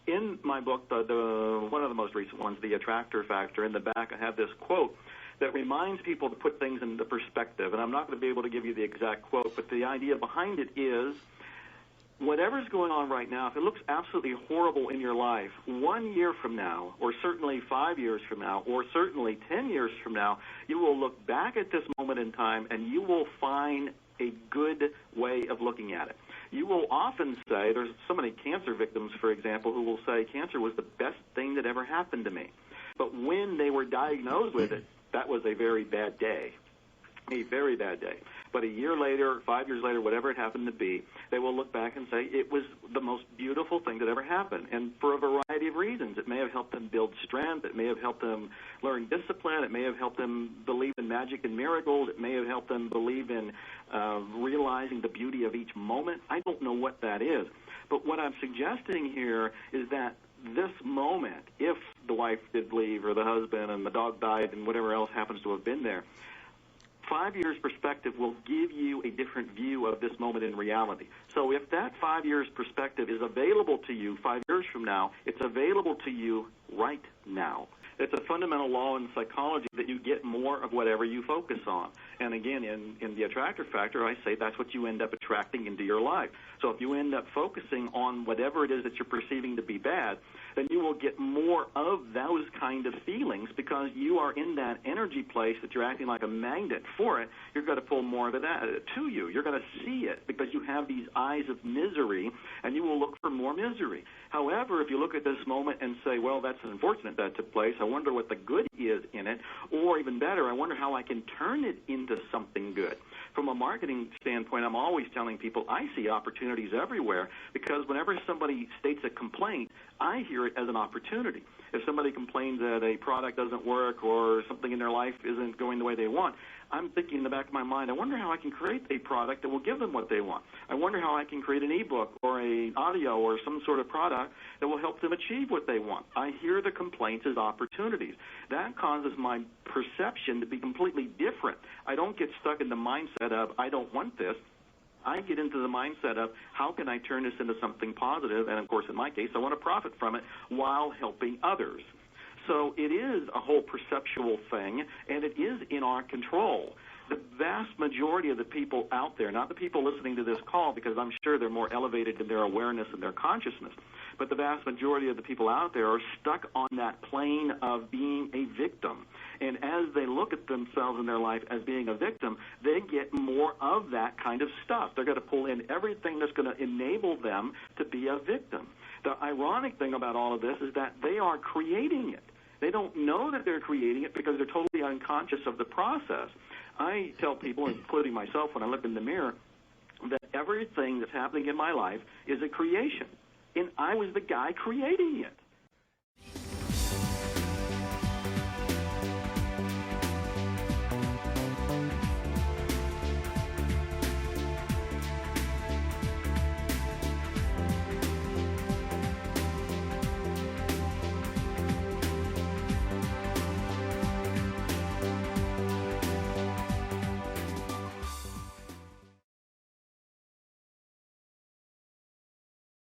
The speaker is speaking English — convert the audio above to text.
In my book, the one of the most recent ones, The Attractor Factor, in the back I have this quote that reminds people to put things into perspective. And I'm not going to be able to give you the exact quote, but the idea behind it is, whatever's going on right now, if it looks absolutely horrible in your life, 1 year from now, or certainly 5 years from now, or certainly 10 years from now, you will look back at this moment in time and you will find a good way of looking at it. You will often say, there's so many cancer victims, for example, who will say cancer was the best thing that ever happened to me. But when they were diagnosed with it, that was a very bad day, a very bad day. But a year later, 5 years later, whatever it happened to be, they will look back and say it was the most beautiful thing that ever happened. And for a variety of reasons. It may have helped them build strength. It may have helped them learn discipline. It may have helped them believe in magic and miracles. It may have helped them believe in realizing the beauty of each moment. I don't know what that is. But what I'm suggesting here is that this moment, if the wife did leave or the husband and the dog died and whatever else happens to have been there, 5 years perspective will give you a different view of this moment in reality. So if that 5 years perspective is available to you 5 years from now, it's available to you right now. It's a fundamental law in psychology that you get more of whatever you focus on. And again, in the attractor factor, I say that's what you end up attracting into your life. So if you end up focusing on whatever it is that you're perceiving to be bad, then you will get more of those kind of feelings because you are in that energy place that you're acting like a magnet for it. You're going to pull more of that to you. You're going to see it because you have these eyes of misery, and you will look for more misery. However, if you look at this moment and say, well, that's unfortunate that took place, I wonder what the good is in it, or even better, I wonder how I can turn it into something good. From a marketing standpoint, I'm always telling people I see opportunities everywhere because whenever somebody states a complaint, I hear it as an opportunity. If somebody complains that a product doesn't work or something in their life isn't going the way they want, I'm thinking in the back of my mind, I wonder how I can create a product that will give them what they want. I wonder how I can create an ebook or an audio or some sort of product that will help them achieve what they want. I hear the complaints as opportunities. That causes my perception to be completely different. I don't get stuck in the mindset of, I don't want this. I get into the mindset of, how can I turn this into something positive? And, of course, in my case, I want to profit from it while helping others. So it is a whole perceptual thing, and it is in our control. The vast majority of the people out there, not the people listening to this call, because I'm sure they're more elevated in their awareness and their consciousness, but the vast majority of the people out there are stuck on that plane of being a victim. And as they look at themselves in their life as being a victim, they get more of that kind of stuff. They're going to pull in everything that's going to enable them to be a victim. The ironic thing about all of this is that they are creating it. They don't know that they're creating it because they're totally unconscious of the process. I tell people, including myself when I look in the mirror, that everything that's happening in my life is a creation. And I was the guy creating it.